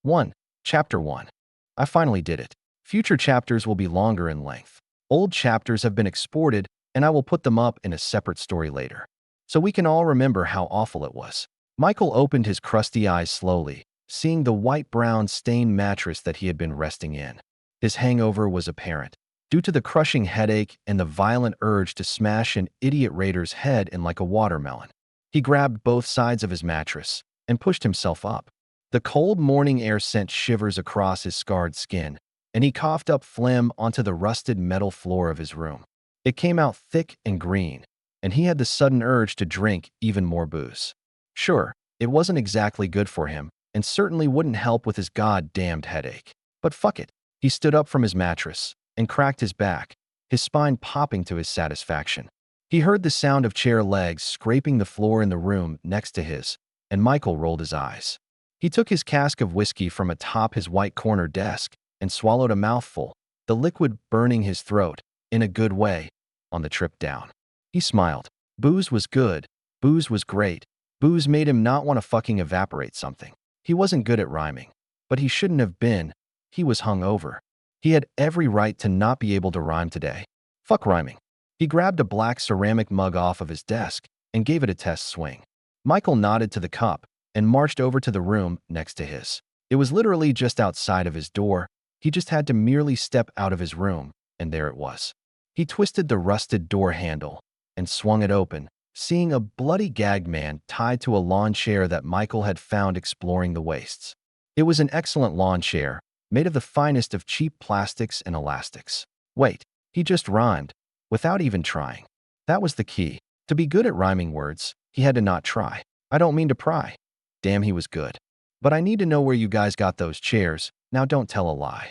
1. Chapter 1. I finally did it. Future chapters will be longer in length. Old chapters have been exported, and I will put them up in a separate story later, so we can all remember how awful it was. Michael opened his crusty eyes slowly, seeing the white-brown stained mattress that he had been resting in. His hangover was apparent, due to the crushing headache and the violent urge to smash an idiot raider's head in like a watermelon. He grabbed both sides of his mattress and pushed himself up. The cold morning air sent shivers across his scarred skin, and he coughed up phlegm onto the rusted metal floor of his room. It came out thick and green, and he had the sudden urge to drink even more booze. Sure, it wasn't exactly good for him, and certainly wouldn't help with his goddamned headache. But fuck it. He stood up from his mattress and cracked his back, his spine popping to his satisfaction. He heard the sound of chair legs scraping the floor in the room next to his, and Michael rolled his eyes. He took his cask of whiskey from atop his white corner desk and swallowed a mouthful, the liquid burning his throat, in a good way, on the trip down. He smiled. Booze was good. Booze was great. Booze made him not want to fucking evaporate something. He wasn't good at rhyming, but he shouldn't have been. He was hungover. He had every right to not be able to rhyme today. Fuck rhyming. He grabbed a black ceramic mug off of his desk and gave it a test swing. Michael nodded to the cup and marched over to the room next to his. It was literally just outside of his door. He just had to merely step out of his room, and there it was. He twisted the rusted door handle and swung it open, seeing a bloody gagged man tied to a lawn chair that Michael had found exploring the wastes. It was an excellent lawn chair, made of the finest of cheap plastics and elastics. Wait, he just rhymed, without even trying. That was the key. To be good at rhyming words, he had to not try. I don't mean to pry. Damn, he was good. But I need to know where you guys got those chairs. Now don't tell a lie.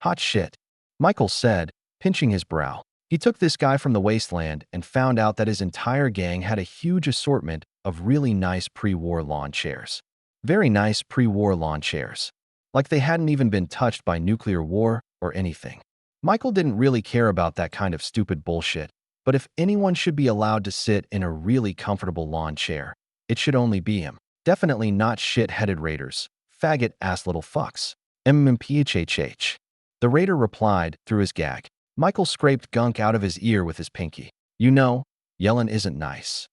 Hot shit, Michael said, pinching his brow. He took this guy from the wasteland and found out that his entire gang had a huge assortment of really nice pre-war lawn chairs. Very nice pre-war lawn chairs. Like they hadn't even been touched by nuclear war or anything. Michael didn't really care about that kind of stupid bullshit, but if anyone should be allowed to sit in a really comfortable lawn chair, it should only be him. Definitely not shit-headed raiders. Faggot-ass little fucks. MMPHHH. The raider replied through his gag. Michael scraped gunk out of his ear with his pinky. You know, yellin' isn't nice.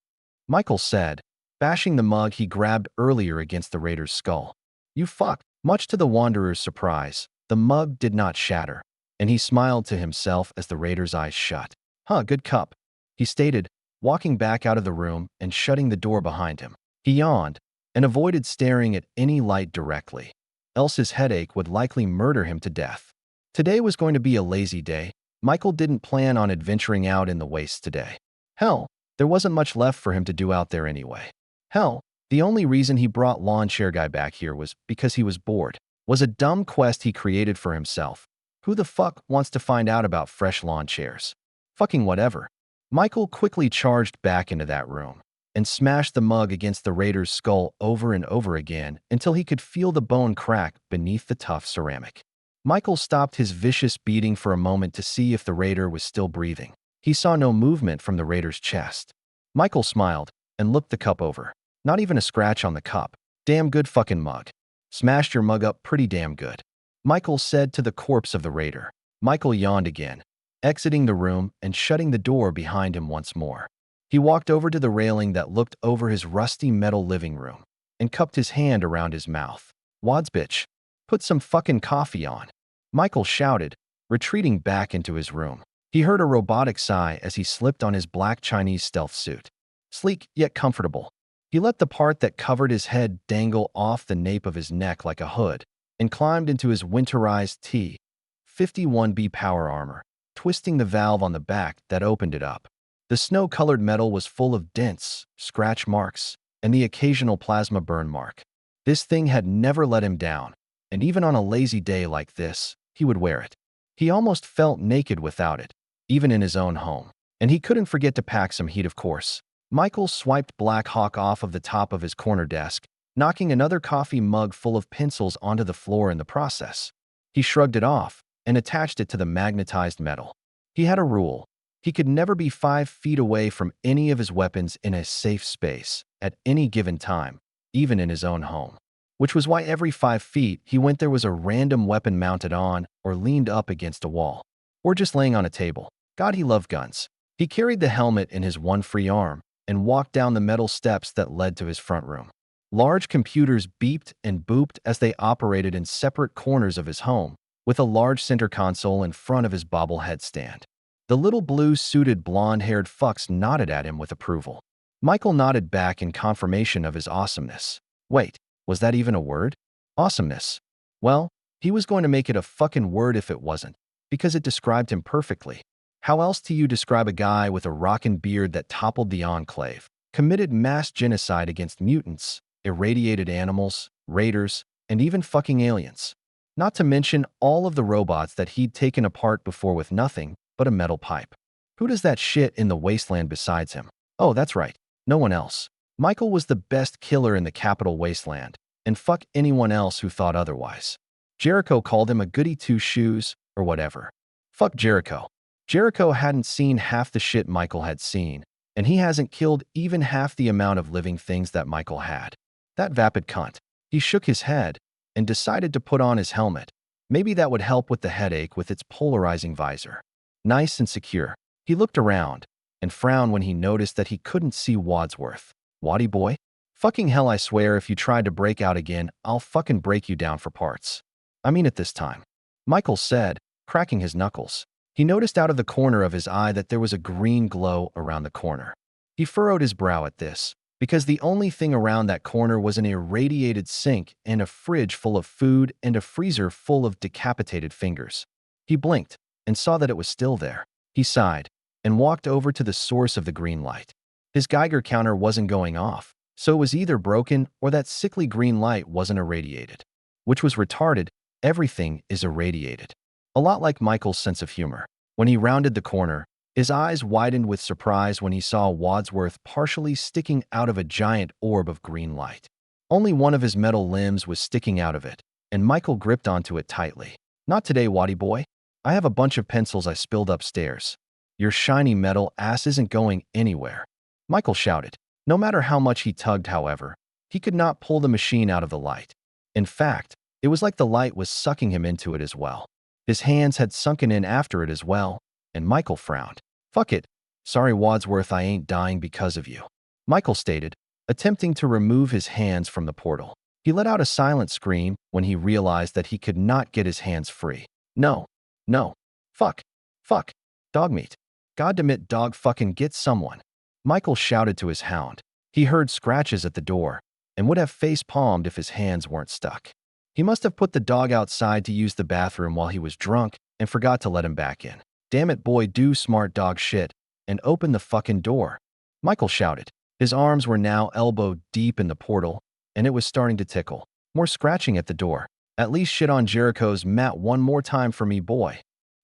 Michael said, bashing the mug he grabbed earlier against the raider's skull. You fuck. Much to the wanderer's surprise, the mug did not shatter, and he smiled to himself as the raider's eyes shut. Huh, good cup, he stated, walking back out of the room and shutting the door behind him. He yawned and avoided staring at any light directly, else his headache would likely murder him to death. Today was going to be a lazy day. Michael didn't plan on adventuring out in the wastes today. Hell, there wasn't much left for him to do out there anyway. Hell, the only reason he brought lawn chair guy back here was because he was bored. Was a dumb quest he created for himself. Who the fuck wants to find out about fresh lawn chairs? Fucking whatever. Michael quickly charged back into that room and smashed the mug against the raider's skull over and over again until he could feel the bone crack beneath the tough ceramic. Michael stopped his vicious beating for a moment to see if the raider was still breathing. He saw no movement from the raider's chest. Michael smiled and looked the cup over. Not even a scratch on the cup. Damn good fucking mug. Smashed your mug up pretty damn good, Michael said to the corpse of the raider. Michael yawned again, exiting the room and shutting the door behind him once more. He walked over to the railing that looked over his rusty metal living room and cupped his hand around his mouth. Wads bitch, put some fucking coffee on, Michael shouted, retreating back into his room. He heard a robotic sigh as he slipped on his black Chinese stealth suit. Sleek yet comfortable. He let the part that covered his head dangle off the nape of his neck like a hood and climbed into his winterized T-51B power armor, twisting the valve on the back that opened it up. The snow-colored metal was full of dents, scratch marks, and the occasional plasma burn mark. This thing had never let him down, and even on a lazy day like this, he would wear it. He almost felt naked without it, even in his own home. And he couldn't forget to pack some heat, of course. Michael swiped Black Hawk off of the top of his corner desk, knocking another coffee mug full of pencils onto the floor in the process. He shrugged it off and attached it to the magnetized metal. He had a rule. He could never be 5 feet away from any of his weapons in a safe space at any given time, even in his own home. which was why every 5 feet he went there was a random weapon mounted on or leaned up against a wall, or just laying on a table. God, he loved guns. He carried the helmet in his one free arm and walked down the metal steps that led to his front room. Large computers beeped and booped as they operated in separate corners of his home, with a large center console in front of his bobblehead stand. The little blue-suited blonde-haired fucks nodded at him with approval. Michael nodded back in confirmation of his awesomeness. Wait, was that even a word? Awesomeness. Well, he was going to make it a fucking word if it wasn't, because it described him perfectly. How else do you describe a guy with a rockin' beard that toppled the Enclave, committed mass genocide against mutants, irradiated animals, raiders, and even fucking aliens? Not to mention all of the robots that he'd taken apart before with nothing but a metal pipe. Who does that shit in the wasteland besides him? Oh, that's right. No one else. Michael was the best killer in the capital wasteland, and fuck anyone else who thought otherwise. Jericho called him a goody two-shoes or whatever. Fuck Jericho. Jericho hadn't seen half the shit Michael had seen, and he hasn't killed even half the amount of living things that Michael had. That vapid cunt. He shook his head and decided to put on his helmet. Maybe that would help with the headache with its polarizing visor. Nice and secure. He looked around and frowned when he noticed that he couldn't see Wadsworth. Waddy boy? Fucking hell, I swear if you tried to break out again, I'll fucking break you down for parts. I mean it this time. Michael said, cracking his knuckles. He noticed out of the corner of his eye that there was a green glow around the corner. He furrowed his brow at this, because the only thing around that corner was an irradiated sink and a fridge full of food and a freezer full of decapitated fingers. He blinked and saw that it was still there. He sighed and walked over to the source of the green light. His Geiger counter wasn't going off, so it was either broken or that sickly green light wasn't irradiated. Which was retarded. Everything is irradiated. A lot like Michael's sense of humor. When he rounded the corner, his eyes widened with surprise when he saw Wadsworth partially sticking out of a giant orb of green light. Only one of his metal limbs was sticking out of it, and Michael gripped onto it tightly. Not today, Waddy boy. I have a bunch of pencils I spilled upstairs. Your shiny metal ass isn't going anywhere. Michael shouted. No matter how much he tugged, however, he could not pull the machine out of the light. In fact, it was like the light was sucking him into it as well. His hands had sunken in after it as well, and Michael frowned. Fuck it. Sorry, Wadsworth, I ain't dying because of you. Michael stated, attempting to remove his hands from the portal. He let out a silent scream when he realized that he could not get his hands free. No. No. Fuck. Fuck. Dog meat. Goddamn dog fucking get someone. Michael shouted to his hound. He heard scratches at the door and would have face-palmed if his hands weren't stuck. He must have put the dog outside to use the bathroom while he was drunk and forgot to let him back in. Damn it, boy, do smart dog shit and open the fucking door. Michael shouted. His arms were now elbow deep in the portal, and it was starting to tickle. More scratching at the door. At least shit on Jericho's mat one more time for me, boy.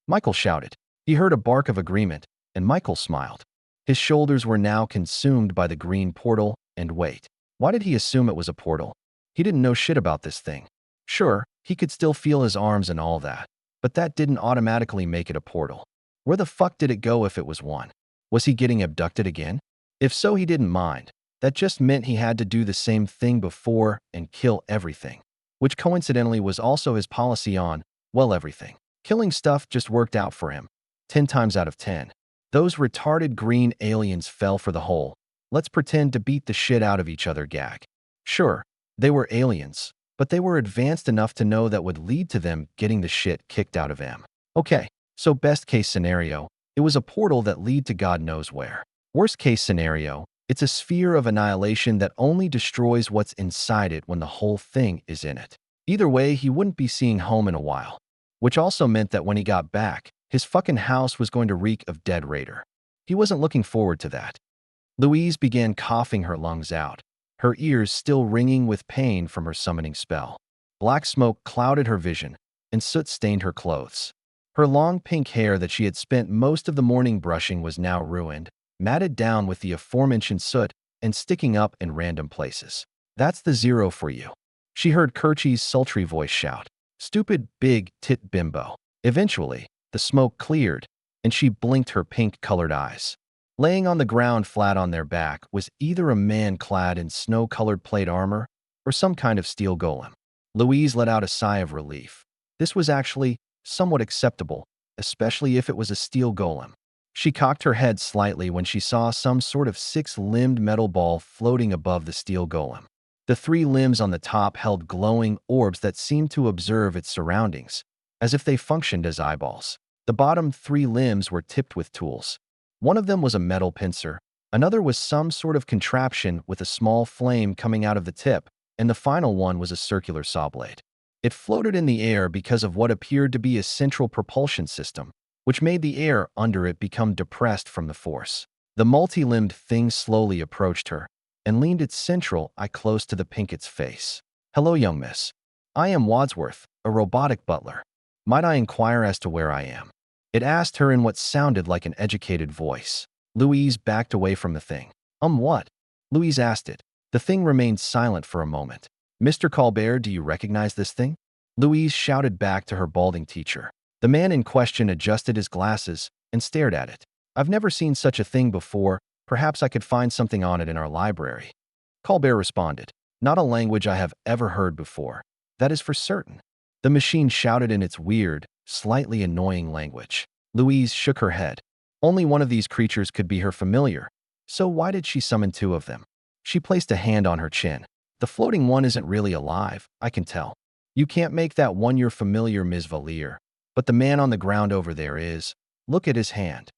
Michael shouted. He heard a bark of agreement, and Michael smiled. His shoulders were now consumed by the green portal, and wait. Why did he assume it was a portal? He didn't know shit about this thing. Sure, he could still feel his arms and all that, but that didn't automatically make it a portal. Where the fuck did it go if it was one? Was he getting abducted again? If so, he didn't mind. That just meant he had to do the same thing before and kill everything, which coincidentally was also his policy on, well, everything. Killing stuff just worked out for him. 10 times out of 10. Those retarded green aliens fell for the whole let's pretend to beat the shit out of each other gag. Sure, they were aliens, but they were advanced enough to know that would lead to them getting the shit kicked out of them. Okay, so best case scenario, it was a portal that lead to God knows where. Worst case scenario, it's a sphere of annihilation that only destroys what's inside it when the whole thing is in it. Either way, he wouldn't be seeing home in a while. Which also meant that when he got back, his fucking house was going to reek of dead raider. He wasn't looking forward to that. Louise began coughing her lungs out, her ears still ringing with pain from her summoning spell. Black smoke clouded her vision, and soot stained her clothes. Her long pink hair that she had spent most of the morning brushing was now ruined, matted down with the aforementioned soot and sticking up in random places. That's the zero for you. She heard Kirchie's sultry voice shout. Stupid big tit bimbo. Eventually, the smoke cleared, and she blinked her pink-colored eyes. Laying on the ground flat on their back was either a man clad in snow-colored plate armor or some kind of steel golem. Louise let out a sigh of relief. This was actually somewhat acceptable, especially if it was a steel golem. She cocked her head slightly when she saw some sort of six-limbed metal ball floating above the steel golem. The three limbs on the top held glowing orbs that seemed to observe its surroundings, as if they functioned as eyeballs. The bottom three limbs were tipped with tools. One of them was a metal pincer, another was some sort of contraption with a small flame coming out of the tip, and the final one was a circular saw blade. It floated in the air because of what appeared to be a central propulsion system, which made the air under it become depressed from the force. The multi-limbed thing slowly approached her and leaned its central eye close to the Pinket's face. "Hello, young miss. I am Wadsworth, a robotic butler. Might I inquire as to where I am?" It asked her in what sounded like an educated voice. Louise backed away from the thing. What?" Louise asked it. The thing remained silent for a moment. "Mr. Colbert, do you recognize this thing?" Louise shouted back to her balding teacher. The man in question adjusted his glasses and stared at it. "I've never seen such a thing before. Perhaps I could find something on it in our library." Colbert responded. "Not a language I have ever heard before. That is for certain." The machine shouted in its weird, slightly annoying language. Louise shook her head. Only one of these creatures could be her familiar, so why did she summon two of them? She placed a hand on her chin. "The floating one isn't really alive, I can tell. You can't make that one your familiar, Ms. Valier. But the man on the ground over there is. Look at his hand,"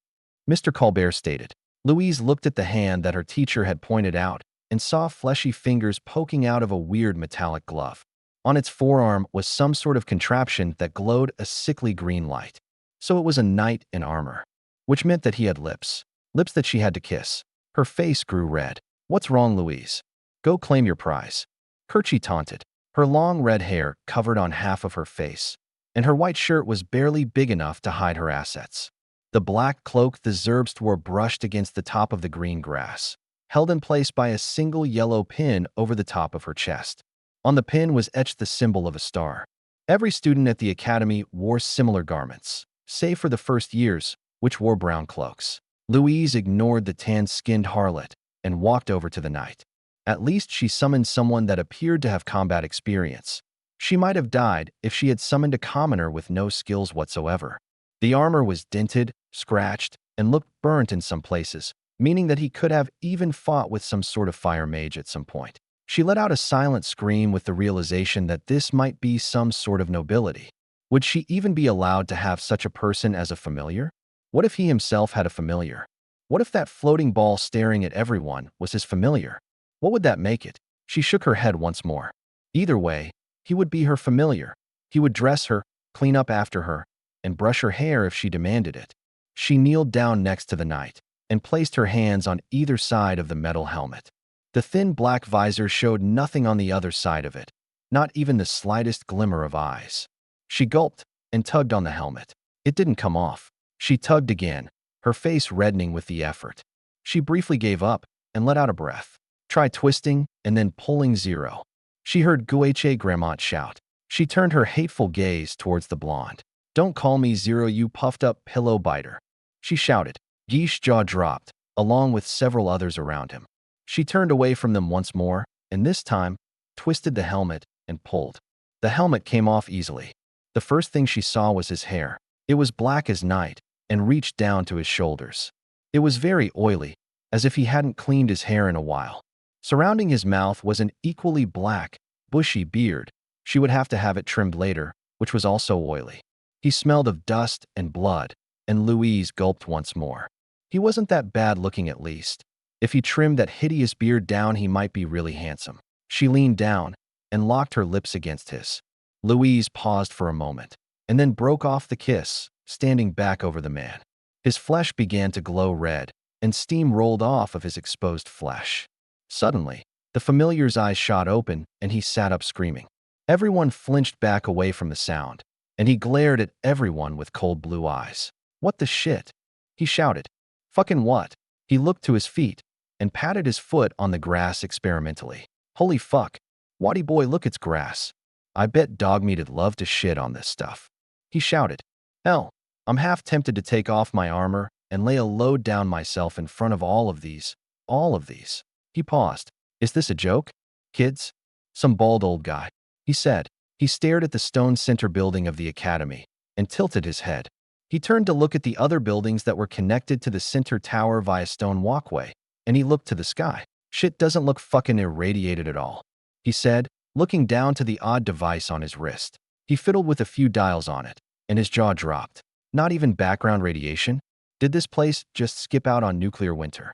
Mr. Colbert stated. Louise looked at the hand that her teacher had pointed out and saw fleshy fingers poking out of a weird metallic glove. On its forearm was some sort of contraption that glowed a sickly green light. So it was a knight in armor, which meant that he had lips. Lips that she had to kiss. Her face grew red. "What's wrong, Louise? Go claim your prize," Kerchie taunted. Her long red hair covered on half of her face, and her white shirt was barely big enough to hide her assets. The black cloak the Zerbst wore brushed against the top of the green grass, held in place by a single yellow pin over the top of her chest. On the pin was etched the symbol of a star. Every student at the academy wore similar garments, save for the first years, which wore brown cloaks. Louise ignored the tan-skinned harlot and walked over to the knight. At least she summoned someone that appeared to have combat experience. She might have died if she had summoned a commoner with no skills whatsoever. The armor was dented, scratched, and looked burnt in some places, meaning that he could have even fought with some sort of fire mage at some point. She let out a silent scream with the realization that this might be some sort of nobility. Would she even be allowed to have such a person as a familiar? What if he himself had a familiar? What if that floating ball staring at everyone was his familiar? What would that make it? She shook her head once more. Either way, he would be her familiar. He would dress her, clean up after her, and brush her hair if she demanded it. She kneeled down next to the knight and placed her hands on either side of the metal helmet. The thin black visor showed nothing on the other side of it, not even the slightest glimmer of eyes. She gulped and tugged on the helmet. It didn't come off. She tugged again, her face reddening with the effort. She briefly gave up and let out a breath. Try twisting and then pulling 0. She heard Gueche Gramont shout. She turned her hateful gaze towards the blonde. "Don't call me 0, you puffed-up pillow biter," she shouted. Guiche's jaw dropped, along with several others around him. She turned away from them once more, and this time, twisted the helmet and pulled. The helmet came off easily. The first thing she saw was his hair. It was black as night and reached down to his shoulders. It was very oily, as if he hadn't cleaned his hair in a while. Surrounding his mouth was an equally black, bushy beard. She would have to have it trimmed later, which was also oily. He smelled of dust and blood, and Louise gulped once more. He wasn't that bad looking at least. If he trimmed that hideous beard down, he might be really handsome. She leaned down and locked her lips against his. Louise paused for a moment, and then broke off the kiss, standing back over the man. His flesh began to glow red, and steam rolled off of his exposed flesh. Suddenly, the familiar's eyes shot open, and he sat up screaming. Everyone flinched back away from the sound, and he glared at everyone with cold blue eyes. "What the shit?" he shouted. "Fucking what?" He looked to his feet and patted his foot on the grass experimentally. "Holy fuck. Waddy boy, look, it's grass. I bet Dogmeat'd love to shit on this stuff," he shouted. "Hell, I'm half tempted to take off my armor and lay a load down myself in front of all of these. All of these." He paused. "Is this a joke, kids?" Some bald old guy, he said. He stared at the stone center building of the academy and tilted his head. He turned to look at the other buildings that were connected to the center tower via stone walkway, and he looked to the sky. Shit doesn't look fucking irradiated at all, he said, looking down to the odd device on his wrist. He fiddled with a few dials on it, and his jaw dropped. Not even background radiation? Did this place just skip out on nuclear winter?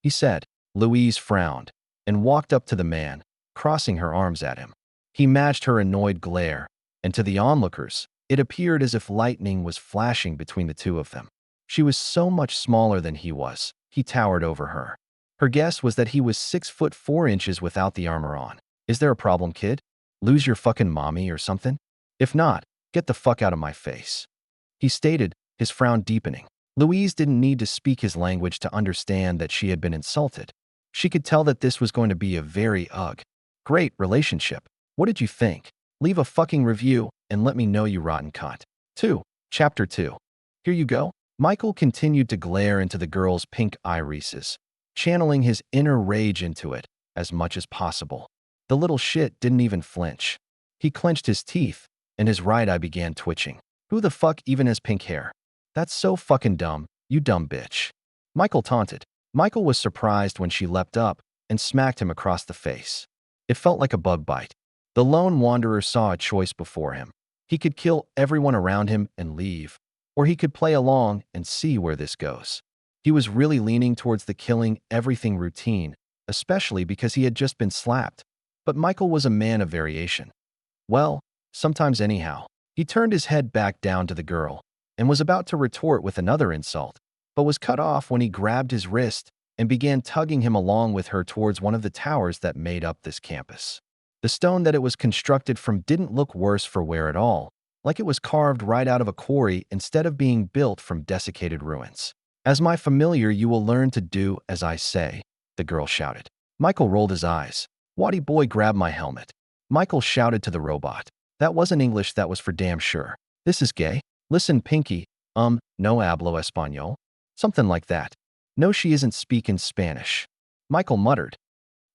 He said. Louise frowned and walked up to the man, crossing her arms at him. He matched her annoyed glare, and to the onlookers, it appeared as if lightning was flashing between the two of them. She was so much smaller than he was. He towered over her. Her guess was that he was 6'4" without the armor on. Is there a problem, kid? Lose your fucking mommy or something? If not, get the fuck out of my face, he stated, his frown deepening. Louise didn't need to speak his language to understand that she had been insulted. She could tell that this was going to be a very great relationship. What did you think? Leave a fucking review and let me know, you rotten cunt. 2. Chapter 2. Here you go. Michael continued to glare into the girl's pink irises, channeling his inner rage into it as much as possible. The little shit didn't even flinch. He clenched his teeth, and his right eye began twitching. Who the fuck even has pink hair? That's so fucking dumb, you dumb bitch, Michael taunted. Michael was surprised when she leapt up and smacked him across the face. It felt like a bug bite. The lone wanderer saw a choice before him. He could kill everyone around him and leave, or he could play along and see where this goes. He was really leaning towards the killing everything routine, especially because he had just been slapped. But Michael was a man of variation. Well, sometimes anyhow. He turned his head back down to the girl and was about to retort with another insult, but was cut off when he grabbed his wrist and began tugging him along with her towards one of the towers that made up this campus. The stone that it was constructed from didn't look worse for wear at all, like it was carved right out of a quarry instead of being built from desiccated ruins. As my familiar, you will learn to do as I say, the girl shouted. Michael rolled his eyes. Waddy boy, grab my helmet, Michael shouted to the robot. That wasn't English, that was for damn sure. This is gay. Listen, Pinky, no hablo español? Something like that. No, she isn't speaking Spanish, Michael muttered.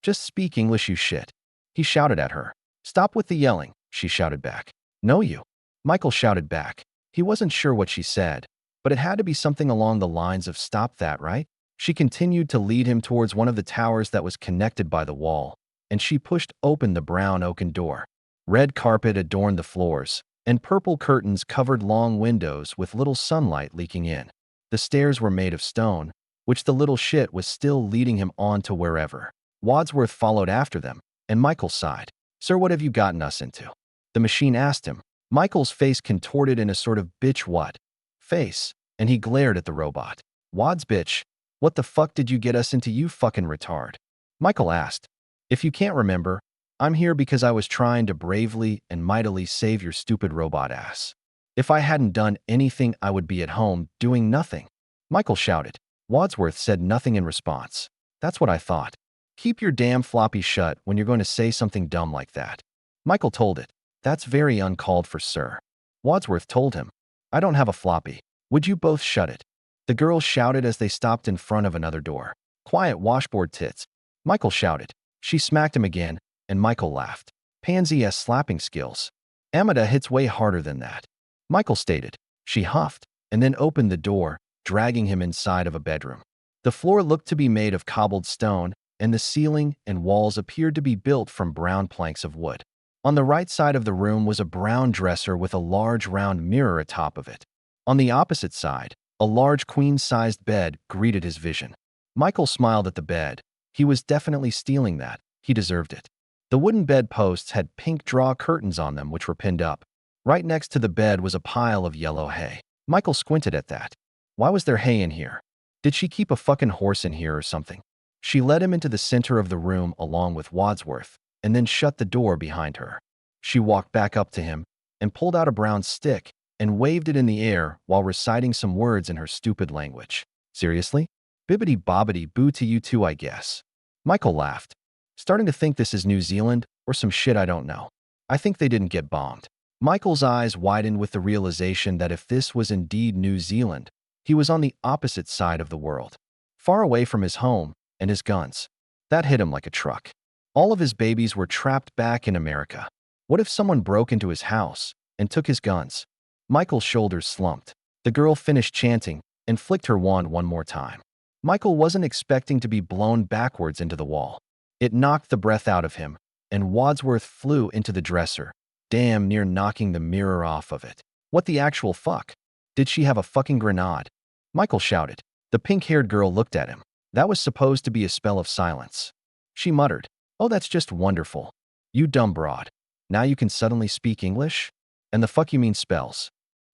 Just speak English, you shit, he shouted at her. Stop with the yelling, she shouted back. No, you, Michael shouted back. He wasn't sure what she said, but it had to be something along the lines of stop that, right? She continued to lead him towards one of the towers that was connected by the wall, and she pushed open the brown oaken door. Red carpet adorned the floors, and purple curtains covered long windows with little sunlight leaking in. The stairs were made of stone, which the little shit was still leading him on to wherever. Wadsworth followed after them, and Michael sighed. Sir, what have you gotten us into? The machine asked him. Michael's face contorted in a sort of bitch what face, and he glared at the robot. Wads bitch, what the fuck did you get us into, you fucking retard? Michael asked. If you can't remember, I'm here because I was trying to bravely and mightily save your stupid robot ass. If I hadn't done anything, I would be at home doing nothing, Michael shouted. Wadsworth said nothing in response. That's what I thought. Keep your damn floppy shut when you're going to say something dumb like that, Michael told it. That's very uncalled for, sir, Wadsworth told him. I don't have a floppy. Would you both shut it? The girls shouted as they stopped in front of another door. Quiet, washboard tits, Michael shouted. She smacked him again, and Michael laughed. Pansy has slapping skills. Amada hits way harder than that, Michael stated. She huffed, and then opened the door, dragging him inside of a bedroom. The floor looked to be made of cobbled stone, and the ceiling and walls appeared to be built from brown planks of wood. On the right side of the room was a brown dresser with a large round mirror atop of it. On the opposite side, a large queen-sized bed greeted his vision. Michael smiled at the bed. He was definitely stealing that. He deserved it. The wooden bed posts had pink draw curtains on them which were pinned up. Right next to the bed was a pile of yellow hay. Michael squinted at that. Why was there hay in here? Did she keep a fucking horse in here or something? She led him into the center of the room along with Wadsworth, and then shut the door behind her. She walked back up to him and pulled out a brown stick and waved it in the air while reciting some words in her stupid language. Seriously? Bibbidi bobbidi boo to you too, I guess. Michael laughed. Starting to think this is New Zealand or some shit I don't know. I think they didn't get bombed. Michael's eyes widened with the realization that if this was indeed New Zealand, he was on the opposite side of the world, far away from his home and his guns. That hit him like a truck. All of his babies were trapped back in America. What if someone broke into his house and took his guns? Michael's shoulders slumped. The girl finished chanting and flicked her wand one more time. Michael wasn't expecting to be blown backwards into the wall. It knocked the breath out of him, and Wadsworth flew into the dresser, damn near knocking the mirror off of it. What the actual fuck? Did she have a fucking grenade? Michael shouted. The pink-haired girl looked at him. That was supposed to be a spell of silence. She muttered, "Oh, that's just wonderful. You dumb broad. Now you can suddenly speak English? And the fuck you mean spells?"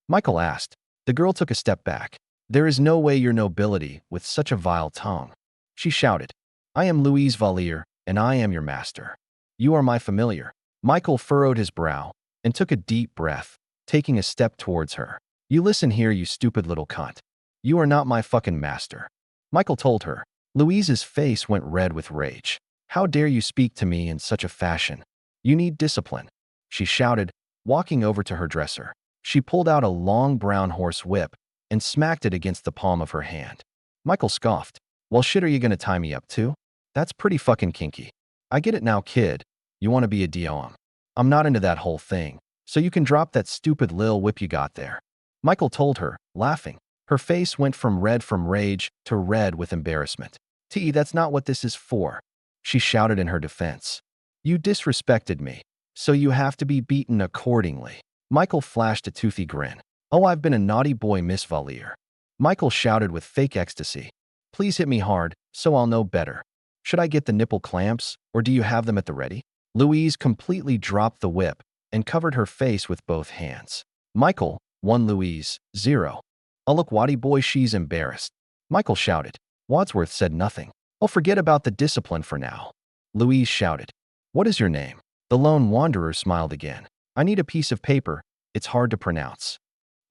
Michael asked. The girl took a step back. "There is no way your nobility with such a vile tongue." She shouted, "I am Louise Valier, and I am your master. You are my familiar." Michael furrowed his brow and took a deep breath, taking a step towards her. "You listen here, you stupid little cunt. You are not my fucking master," Michael told her. Louise's face went red with rage. "How dare you speak to me in such a fashion? You need discipline," she shouted, walking over to her dresser. She pulled out a long brown horse whip and smacked it against the palm of her hand. Michael scoffed. "Well, shit, are you gonna tie me up too? That's pretty fucking kinky. I get it now, kid. You want to be a DOM. I'm not into that whole thing, so you can drop that stupid lil whip you got there," Michael told her, laughing. Her face went from rage to red with embarrassment. That's not what this is for," she shouted in her defense. "You disrespected me, so you have to be beaten accordingly." Michael flashed a toothy grin. "Oh, I've been a naughty boy, Miss Valier," Michael shouted with fake ecstasy. "Please hit me hard, so I'll know better. Should I get the nipple clamps, or do you have them at the ready?" Louise completely dropped the whip and covered her face with both hands. Michael, 1 Louise, 0. "Oh, look, Waddy boy, she's embarrassed," Michael shouted. Wadsworth said nothing. "Oh, forget about the discipline for now," Louise shouted. "What is your name?" The lone wanderer smiled again. "I need a piece of paper. It's hard to pronounce,"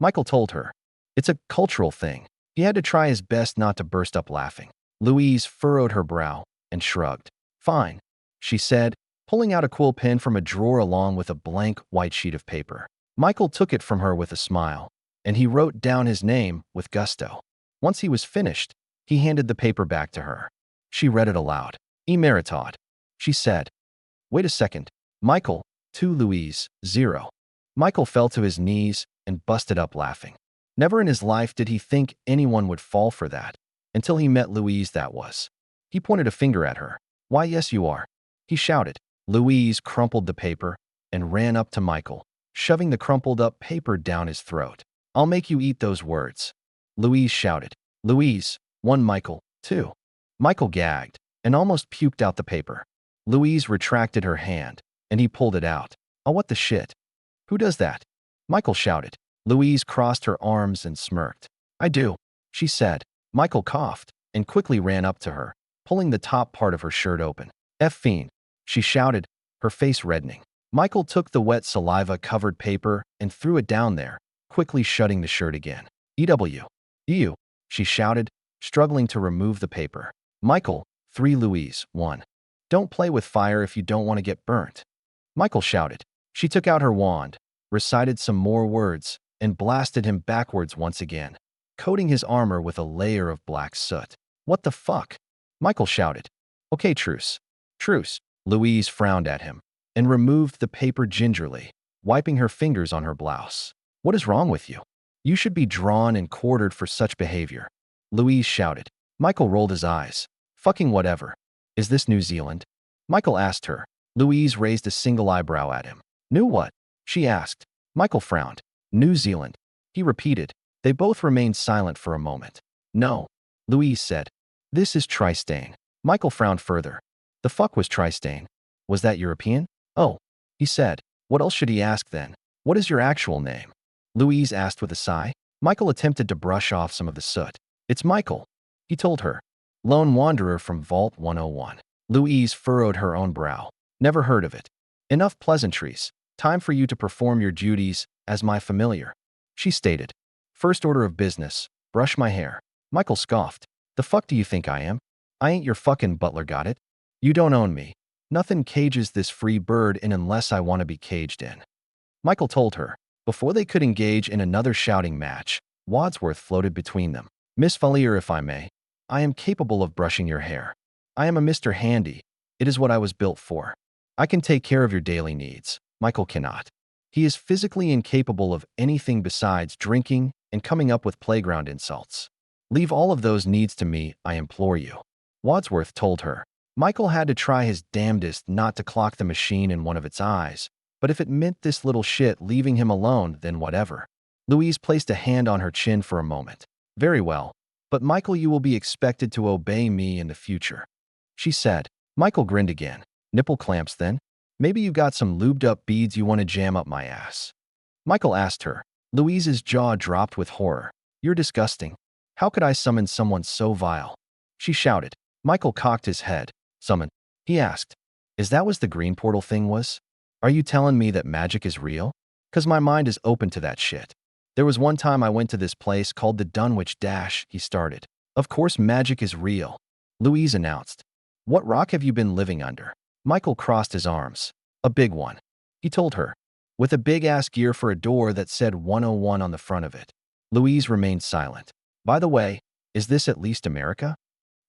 Michael told her. "It's a cultural thing." He had to try his best not to burst up laughing. Louise furrowed her brow and shrugged. "Fine," she said, pulling out a quill pen from a drawer along with a blank white sheet of paper. Michael took it from her with a smile, and he wrote down his name with gusto. Once he was finished, he handed the paper back to her. She read it aloud. "Emeritot," she said. "Wait a second. Michael, 2 Louise, 0. Michael fell to his knees and busted up laughing. Never in his life did he think anyone would fall for that, until he met Louise, that was. He pointed a finger at her. "Why, yes, you are," he shouted. Louise crumpled the paper and ran up to Michael, shoving the crumpled up paper down his throat. "I'll make you eat those words," Louise shouted. Louise, 1 Michael, 2. Michael gagged and almost puked out the paper. Louise retracted her hand, and he pulled it out. "Oh, what the shit? Who does that?" Michael shouted. Louise crossed her arms and smirked. "I do," she said. Michael coughed and quickly ran up to her, pulling the top part of her shirt open. "Fiend," she shouted, her face reddening. Michael took the wet saliva-covered paper and threw it down there, quickly shutting the shirt again. "You," she shouted, struggling to remove the paper. Michael, 3 Louise, 1. "Don't play with fire if you don't want to get burnt," Michael shouted. She took out her wand, recited some more words, and blasted him backwards once again, coating his armor with a layer of black soot. "What the fuck?" Michael shouted. "Okay, truce." "Truce." Louise frowned at him and removed the paper gingerly, wiping her fingers on her blouse. "What is wrong with you? You should be drawn and quartered for such behavior," Louise shouted. Michael rolled his eyes. "Fucking whatever. Is this New Zealand?" Michael asked her. Louise raised a single eyebrow at him. "New what?" she asked. Michael frowned. "New Zealand," he repeated. They both remained silent for a moment. "No," Louise said. "This is Tristain." Michael frowned further. The fuck was Tristain? Was that European? "Oh," he said. What else should he ask then? "What is your actual name?" Louise asked with a sigh. Michael attempted to brush off some of the soot. "It's Michael," he told her. "Lone wanderer from Vault 101. Louise furrowed her own brow. "Never heard of it." "Enough pleasantries. Time for you to perform your duties as my familiar," she stated. "First order of business, brush my hair." Michael scoffed. "The fuck do you think I am? I ain't your fucking butler, got it? You don't own me. Nothing cages this free bird in unless I want to be caged in," Michael told her. Before they could engage in another shouting match, Wadsworth floated between them. "Miss Valier, if I may, I am capable of brushing your hair. I am a Mr. Handy. It is what I was built for. I can take care of your daily needs. Michael cannot. He is physically incapable of anything besides drinking and coming up with playground insults. Leave all of those needs to me, I implore you. Wadsworth told her. Michael had to try his damnedest not to clock the machine in one of its eyes, but if it meant this little shit leaving him alone, then whatever. Louise placed a hand on her chin for a moment. Very well, but Michael, you will be expected to obey me in the future, she said. Michael grinned again. Nipple clamps then? Maybe you got some lubed up beads you want to jam up my ass? Michael asked her. Louise's jaw dropped with horror. You're disgusting. How could I summon someone so vile? She shouted. Michael cocked his head. Summon? He asked. Is that what the green portal thing was? Are you telling me that magic is real? 'Cause my mind is open to that shit. There was one time I went to this place called the Dunwich Dash, he started. Of course magic is real, Louise announced. What rock have you been living under? Michael crossed his arms. A big one, he told her, with a big-ass gear for a door that said 101 on the front of it. Louise remained silent. By the way, is this at least America?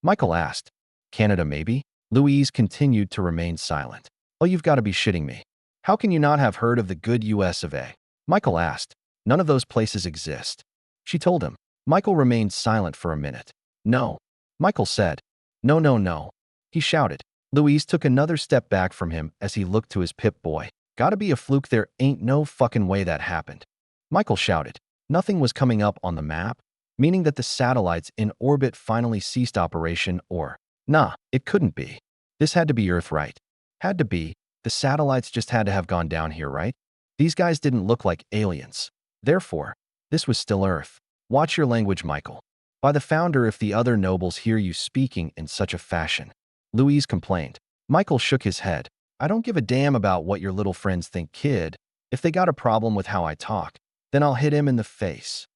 Michael asked. Canada maybe? Louise continued to remain silent. Oh, you've got to be shitting me. How can you not have heard of the good US of A? Michael asked. None of those places exist, she told him. Michael remained silent for a minute. No, Michael said. No, no, no, he shouted. Louise took another step back from him as he looked to his Pip-Boy. Gotta be a fluke, there ain't no fucking way that happened. Michael shouted. Nothing was coming up on the map, meaning that the satellites in orbit finally ceased operation or, nah, it couldn't be. This had to be Earth, right? Had to be. The satellites just had to have gone down here, right? These guys didn't look like aliens. Therefore, this was still Earth. Watch your language, Michael. By the founder, if the other nobles hear you speaking in such a fashion, Louise complained. Michael shook his head. I don't give a damn about what your little friends think, kid. If they got a problem with how I talk, then I'll hit him in the face.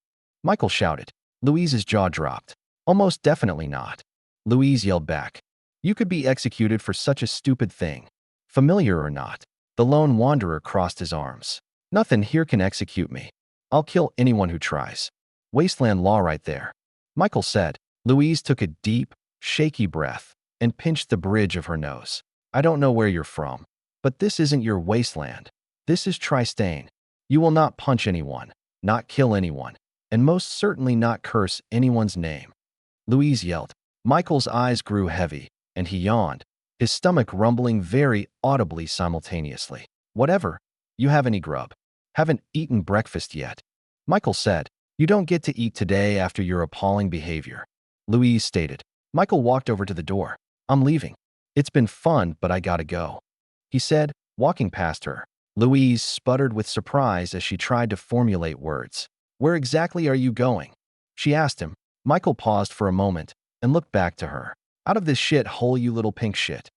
Michael shouted. Louise's jaw dropped. Almost definitely not. Louise yelled back. You could be executed for such a stupid thing. Familiar or not, the lone wanderer crossed his arms. Nothing here can execute me. I'll kill anyone who tries. Wasteland law right there, Michael said. Louise took a deep, shaky breath and pinched the bridge of her nose. I don't know where you're from, but this isn't your wasteland. This is Tristane. You will not punch anyone, not kill anyone, and most certainly not curse anyone's name, Louise yelled. Michael's eyes grew heavy, and he yawned, his stomach rumbling very audibly simultaneously. Whatever. You have any grub? Haven't eaten breakfast yet, Michael said. You don't get to eat today after your appalling behavior, Louise stated. Michael walked over to the door. I'm leaving. It's been fun, but I gotta go, he said, walking past her. Louise sputtered with surprise as she tried to formulate words. Where exactly are you going? She asked him. Michael paused for a moment and looked back to her. Out of this shit hole, you little pink shit,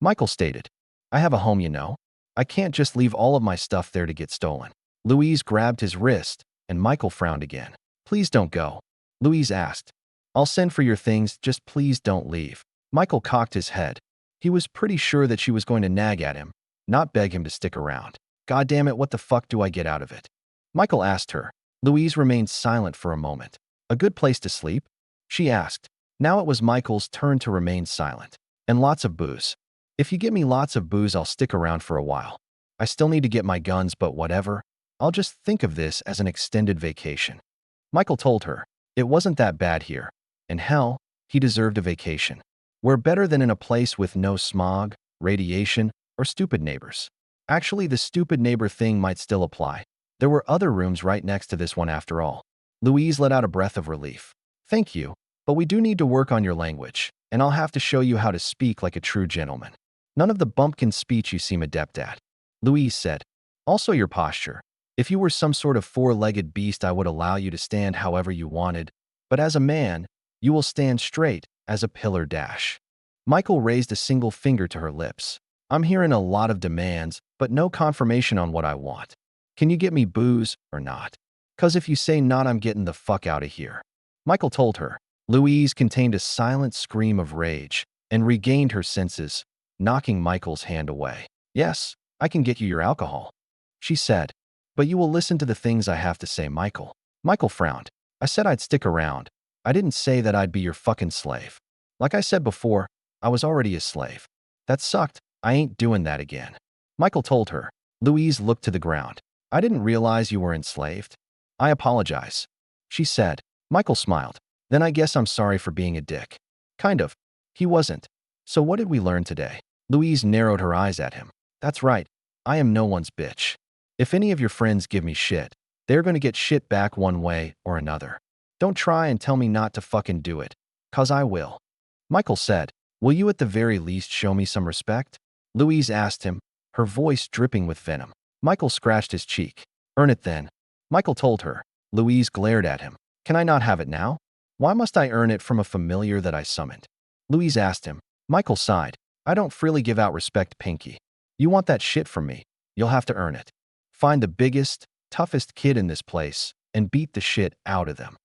Michael stated. I have a home, you know. I can't just leave all of my stuff there to get stolen. Louise grabbed his wrist, and Michael frowned again. Please don't go, Louise asked. I'll send for your things, just please don't leave. Michael cocked his head. He was pretty sure that she was going to nag at him, not beg him to stick around. God damn it, what the fuck do I get out of it? Michael asked her. Louise remained silent for a moment. A good place to sleep? She asked. Now it was Michael's turn to remain silent. And lots of booze. If you get me lots of booze, I'll stick around for a while. I still need to get my guns, but whatever. I'll just think of this as an extended vacation. Michael told her. It wasn't that bad here. And hell, he deserved a vacation. We're better than in a place with no smog, radiation, or stupid neighbors. Actually, the stupid neighbor thing might still apply. There were other rooms right next to this one after all. Louise let out a breath of relief. Thank you, but we do need to work on your language, and I'll have to show you how to speak like a true gentleman. None of the bumpkin speech you seem adept at, Louise said. Also your posture. If you were some sort of four-legged beast, I would allow you to stand however you wanted, but as a man, you will stand straight as a pillar dash. Michael raised a single finger to her lips. I'm hearing a lot of demands, but no confirmation on what I want. Can you get me booze or not? 'Cause if you say not, I'm getting the fuck out of here, Michael told her. Louise contained a silent scream of rage and regained her senses, knocking Michael's hand away. Yes, I can get you your alcohol, she said. But you will listen to the things I have to say, Michael. Michael frowned. I said I'd stick around. I didn't say that I'd be your fucking slave. Like I said before, I was already a slave. That sucked. I ain't doing that again. Michael told her. Louise looked to the ground. I didn't realize you were enslaved. I apologize, she said. Michael smiled. Then I guess I'm sorry for being a dick. Kind of. He wasn't. So what did we learn today? Louise narrowed her eyes at him. That's right. I am no one's bitch. If any of your friends give me shit, they're gonna get shit back one way or another. Don't try and tell me not to fucking do it, 'cause I will. Michael said, will you at the very least show me some respect? Louise asked him, her voice dripping with venom. Michael scratched his cheek. Earn it then. Michael told her. Louise glared at him. Can I not have it now? Why must I earn it from a familiar that I summoned? Louise asked him. Michael sighed. I don't freely give out respect, Pinky. You want that shit from me, you'll have to earn it. Find the biggest, toughest kid in this place and beat the shit out of them.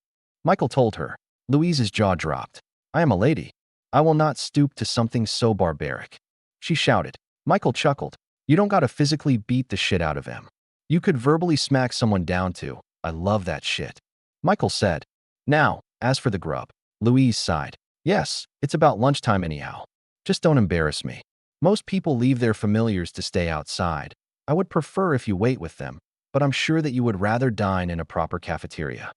Michael told her. Louise's jaw dropped. I am a lady. I will not stoop to something so barbaric. She shouted. Michael chuckled. You don't gotta physically beat the shit out of him. You could verbally smack someone down too. I love that shit. Michael said. Now, as for the grub. Louise sighed. Yes, it's about lunchtime anyhow. Just don't embarrass me. Most people leave their familiars to stay outside. I would prefer if you wait with them, but I'm sure that you would rather dine in a proper cafeteria.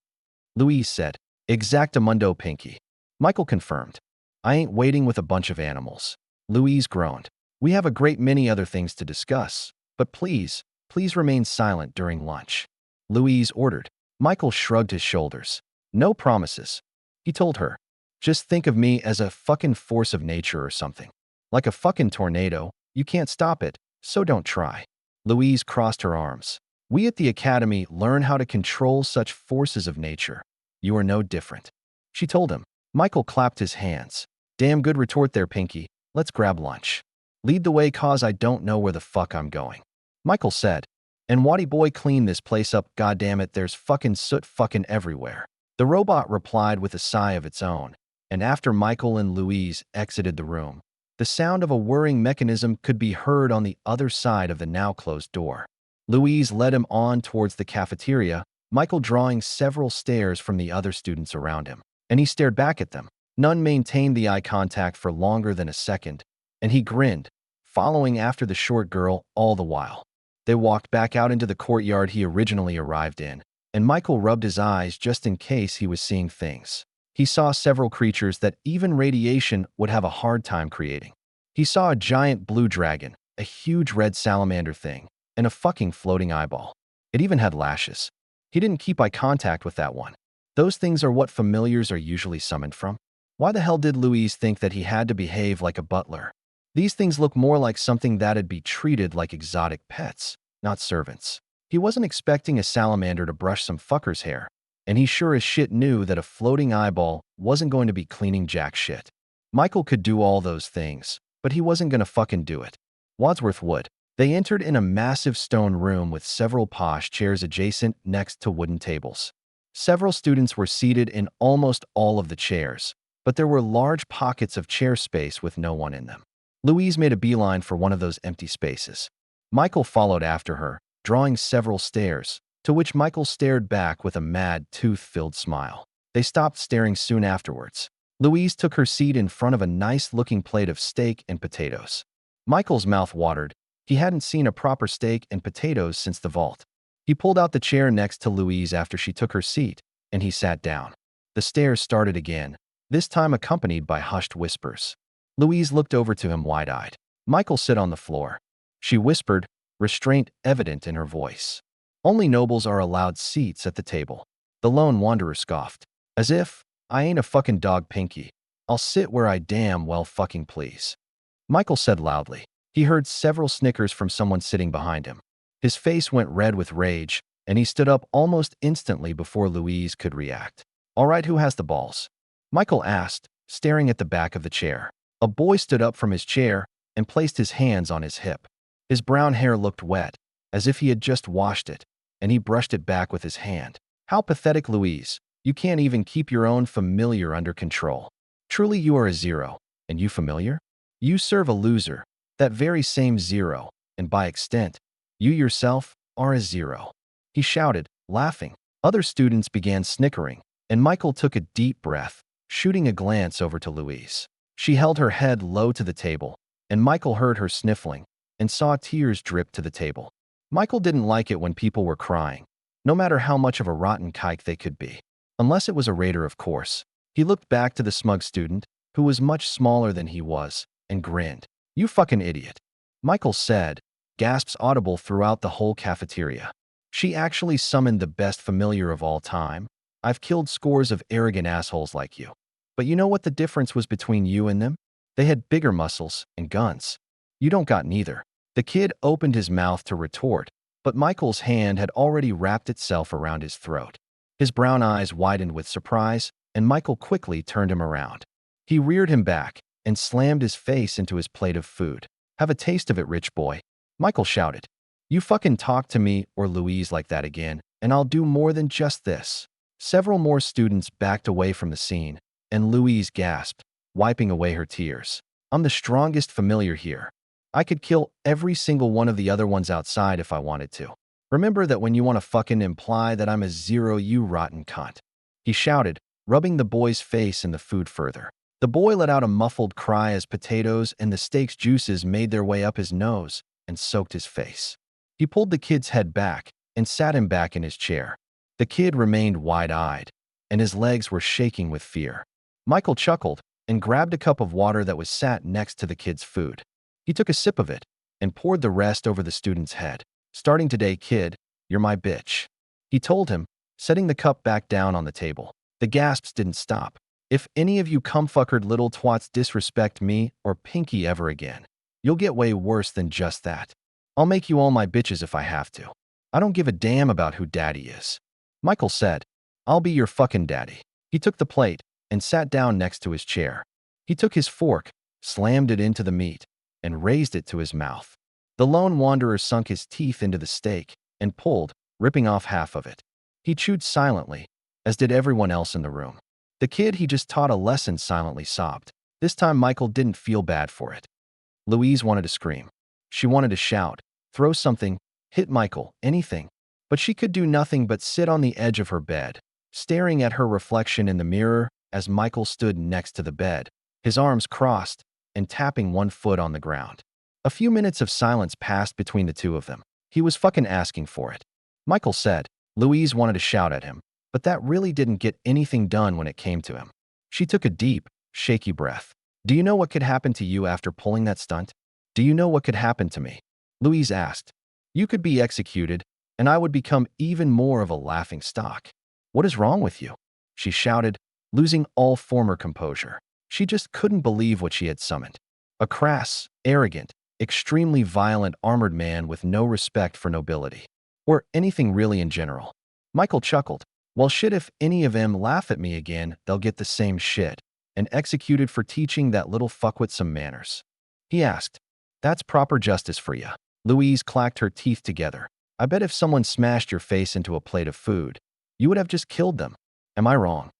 Louise said. Exactamundo, Pinky. Michael confirmed. I ain't waiting with a bunch of animals. Louise groaned. We have a great many other things to discuss, but please remain silent during lunch. Louise ordered. Michael shrugged his shoulders. No promises. He told her. Just think of me as a fucking force of nature or something. Like a fucking tornado, you can't stop it, so don't try. Louise crossed her arms. We at the academy learn how to control such forces of nature. You are no different. She told him. Michael clapped his hands. Damn good retort there, Pinky. Let's grab lunch. Lead the way, cause I don't know where the fuck I'm going. Michael said. And Waddy boy, clean this place up, goddammit, there's fucking soot fucking everywhere. The robot replied with a sigh of its own, and after Michael and Louise exited the room, the sound of a whirring mechanism could be heard on the other side of the now closed door. Louise led him on towards the cafeteria, Michael drawing several stares from the other students around him, and he stared back at them. None maintained the eye contact for longer than a second, and he grinned, following after the short girl all the while. They walked back out into the courtyard he originally arrived in, and Michael rubbed his eyes just in case he was seeing things. He saw several creatures that even radiation would have a hard time creating. He saw a giant blue dragon, a huge red salamander thing, and a fucking floating eyeball. It even had lashes. He didn't keep eye contact with that one. Those things are what familiars are usually summoned from. Why the hell did Louise think that he had to behave like a butler? These things look more like something that'd be treated like exotic pets, not servants. He wasn't expecting a salamander to brush some fucker's hair, and he sure as shit knew that a floating eyeball wasn't going to be cleaning jack shit. Michael could do all those things, but he wasn't gonna fucking do it. Wadsworth would. They entered in a massive stone room with several posh chairs adjacent next to wooden tables. Several students were seated in almost all of the chairs, but there were large pockets of chair space with no one in them. Louise made a beeline for one of those empty spaces. Michael followed after her, drawing several stares, to which Michael stared back with a mad, tooth-filled smile. They stopped staring soon afterwards. Louise took her seat in front of a nice-looking plate of steak and potatoes. Michael's mouth watered. He hadn't seen a proper steak and potatoes since the vault. He pulled out the chair next to Louise after she took her seat, and he sat down. The stares started again, this time accompanied by hushed whispers. Louise looked over to him wide-eyed. Michael sit on the floor. She whispered, restraint evident in her voice. Only nobles are allowed seats at the table. The lone wanderer scoffed. As if, I ain't a fucking dog, Pinky. I'll sit where I damn well fucking please. Michael said loudly. He heard several snickers from someone sitting behind him. His face went red with rage, and he stood up almost instantly before Louise could react. All right, who has the balls? Michael asked, staring at the back of the chair. A boy stood up from his chair and placed his hands on his hip. His brown hair looked wet, as if he had just washed it, and he brushed it back with his hand. How pathetic, Louise. You can't even keep your own familiar under control. Truly you are a zero, and you familiar? You serve a loser, that very same zero, and by extent, you yourself are a zero. He shouted, laughing. Other students began snickering, and Michael took a deep breath, shooting a glance over to Louise. She held her head low to the table, and Michael heard her sniffling and saw tears drip to the table. Michael didn't like it when people were crying, no matter how much of a rotten kike they could be. Unless it was a raider, of course. He looked back to the smug student, who was much smaller than he was, and grinned. "You fucking idiot," Michael said, gasps audible throughout the whole cafeteria. "She actually summoned the best familiar of all time. I've killed scores of arrogant assholes like you. But you know what the difference was between you and them? They had bigger muscles and guns. You don't got neither." The kid opened his mouth to retort, but Michael's hand had already wrapped itself around his throat. His brown eyes widened with surprise, and Michael quickly turned him around. He reared him back and slammed his face into his plate of food. "Have a taste of it, rich boy," Michael shouted. "You fucking talk to me or Louise like that again, and I'll do more than just this." Several more students backed away from the scene, and Louise gasped, wiping away her tears. "I'm the strongest familiar here. I could kill every single one of the other ones outside if I wanted to. Remember that when you want to fucking imply that I'm a zero, you rotten cunt," he shouted, rubbing the boy's face in the food further. The boy let out a muffled cry as potatoes and the steak's juices made their way up his nose and soaked his face. He pulled the kid's head back and sat him back in his chair. The kid remained wide-eyed, and his legs were shaking with fear. Michael chuckled and grabbed a cup of water that was sat next to the kid's food. He took a sip of it and poured the rest over the student's head. "Starting today, kid, you're my bitch," he told him, setting the cup back down on the table. The gasps didn't stop. "If any of you cumfuckered little twats disrespect me or Pinky ever again, you'll get way worse than just that. I'll make you all my bitches if I have to. I don't give a damn about who daddy is," Michael said. "I'll be your fucking daddy." He took the plate and sat down next to his chair. He took his fork, slammed it into the meat, and raised it to his mouth. The lone wanderer sunk his teeth into the steak and pulled, ripping off half of it. He chewed silently, as did everyone else in the room. The kid he just taught a lesson silently sobbed. This time Michael didn't feel bad for it. Louise wanted to scream. She wanted to shout, throw something, hit Michael, anything. But she could do nothing but sit on the edge of her bed, staring at her reflection in the mirror as Michael stood next to the bed, his arms crossed and tapping one foot on the ground. A few minutes of silence passed between the two of them. "He was fucking asking for it," Michael said. Louise wanted to shout at him, but that really didn't get anything done when it came to him. She took a deep, shaky breath. "Do you know what could happen to you after pulling that stunt?" "Do you know what could happen to me?" Louise asked. "You could be executed, and I would become even more of a laughing stock." "What is wrong with you?" she shouted, losing all former composure. She just couldn't believe what she had summoned. A crass, arrogant, extremely violent armored man with no respect for nobility. Or anything really in general. Michael chuckled. "Well shit, if any of them laugh at me again, they'll get the same shit, and executed for teaching that little fuckwit some manners." He asked, "That's proper justice for ya." Louise clacked her teeth together. "I bet if someone smashed your face into a plate of food, you would have just killed them. Am I wrong?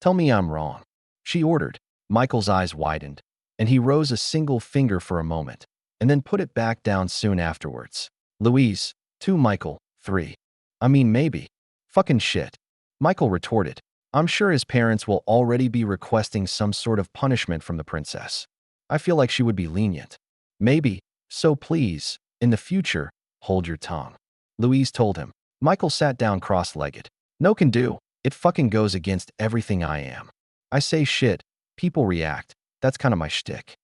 Tell me I'm wrong," she ordered. Michael's eyes widened, and he rose a single finger for a moment, and then put it back down soon afterwards. "Louise, 2, Michael, 3. I mean, maybe." "Fucking shit," Michael retorted. "I'm sure his parents will already be requesting some sort of punishment from the princess. I feel like she would be lenient." "Maybe, so please, in the future, hold your tongue," Louise told him. Michael sat down cross-legged. "No can do. It fucking goes against everything I am. I say shit, people react. That's kind of my shtick,"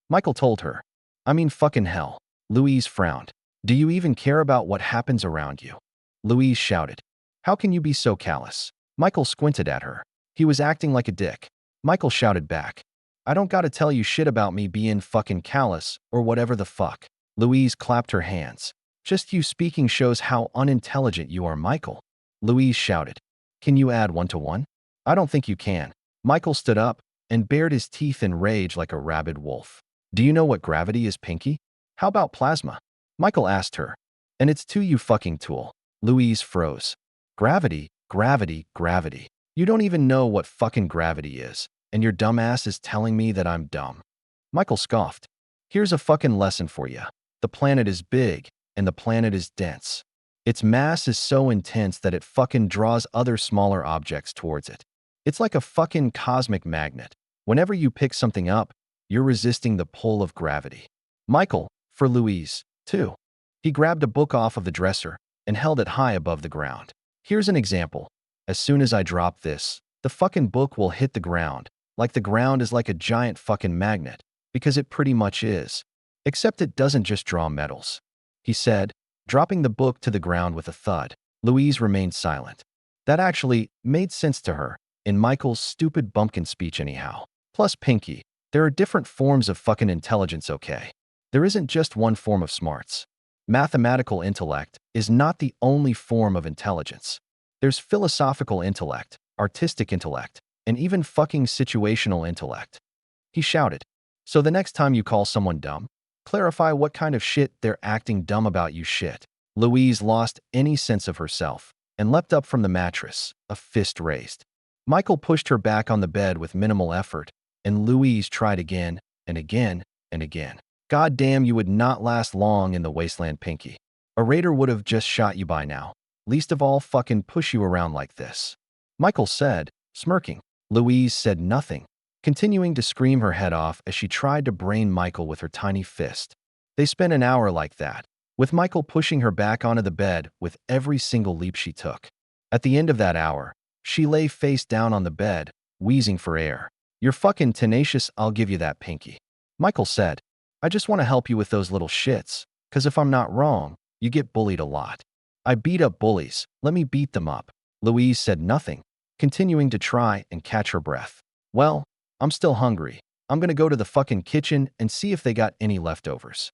Michael told her. "I mean fucking hell." Louise frowned. "Do you even care about what happens around you?" Louise shouted. "How can you be so callous?" Michael squinted at her. He was acting like a dick. Michael shouted back. "I don't gotta tell you shit about me being fucking callous or whatever the fuck." Louise clapped her hands. "Just you speaking shows how unintelligent you are, Michael." Louise shouted. "Can you add 1 to 1? "I don't think you can." Michael stood up and bared his teeth in rage like a rabid wolf. "Do you know what gravity is, Pinky?" "How about plasma?" Michael asked her. "And it's too, you fucking tool." Louise froze. "Gravity, gravity, gravity. You don't even know what fucking gravity is, and your dumbass is telling me that I'm dumb." Michael scoffed. "Here's a fucking lesson for you. The planet is big, and the planet is dense. Its mass is so intense that it fucking draws other smaller objects towards it. It's like a fucking cosmic magnet. Whenever you pick something up, you're resisting the pull of gravity. Michael, for Louise, too. He grabbed a book off of the dresser and held it high above the ground. Here's an example. As soon as I drop this, the fucking book will hit the ground, like the ground is like a giant fucking magnet, because it pretty much is. Except it doesn't just draw metals. He said, dropping the book to the ground with a thud. Louise remained silent. That actually made sense to her, in Michael's stupid bumpkin speech anyhow. Plus, Pinky, there are different forms of fucking intelligence, okay? There isn't just one form of smarts. Mathematical intellect is not the only form of intelligence. There's philosophical intellect, artistic intellect, and even fucking situational intellect. He shouted. So the next time you call someone dumb, clarify what kind of shit they're acting dumb about you shit. Louise lost any sense of herself and leapt up from the mattress, a fist raised. Michael pushed her back on the bed with minimal effort, and Louise tried again and again and again. God damn, you would not last long in the wasteland, Pinky. A raider would have just shot you by now. Least of all fucking push you around like this. Michael said, smirking. Louise said nothing, continuing to scream her head off as she tried to brain Michael with her tiny fist. They spent an hour like that, with Michael pushing her back onto the bed with every single leap she took. At the end of that hour, she lay face down on the bed, wheezing for air. You're fucking tenacious, I'll give you that, Pinky. Michael said, I just want to help you with those little shits, 'cause if I'm not wrong, you get bullied a lot. I beat up bullies, let me beat them up. Louise said nothing, continuing to try and catch her breath. Well, I'm still hungry. I'm gonna go to the fucking kitchen and see if they got any leftovers.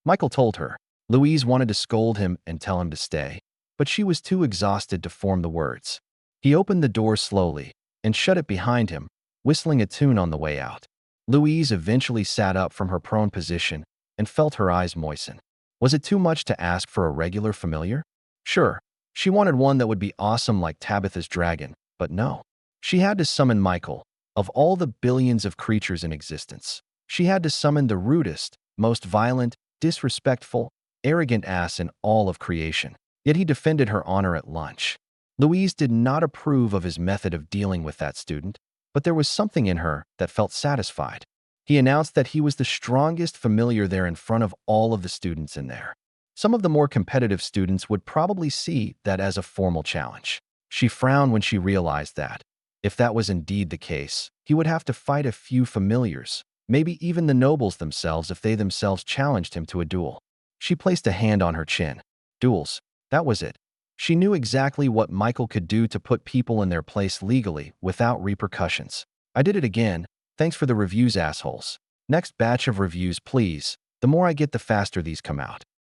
Michael told her. Louise wanted to scold him and tell him to stay, but she was too exhausted to form the words. He opened the door slowly and shut it behind him, whistling a tune on the way out. Louise eventually sat up from her prone position and felt her eyes moisten. Was it too much to ask for a regular familiar? Sure, she wanted one that would be awesome like Tabitha's dragon, but no. She had to summon Michael. Of all the billions of creatures in existence, she had to summon the rudest, most violent, disrespectful, arrogant ass in all of creation. Yet he defended her honor at lunch. Louise did not approve of his method of dealing with that student, but there was something in her that felt satisfied. He announced that he was the strongest familiar there in front of all of the students in there. Some of the more competitive students would probably see that as a formal challenge. She frowned when she realized that, if that was indeed the case, he would have to fight a few familiars, maybe even the nobles themselves if they themselves challenged him to a duel. She placed a hand on her chin. Duels, that was it. She knew exactly what Michael could do to put people in their place legally without repercussions. I did it again. Thanks for the reviews, assholes. Next batch of reviews, please. The more I get, the faster these come out.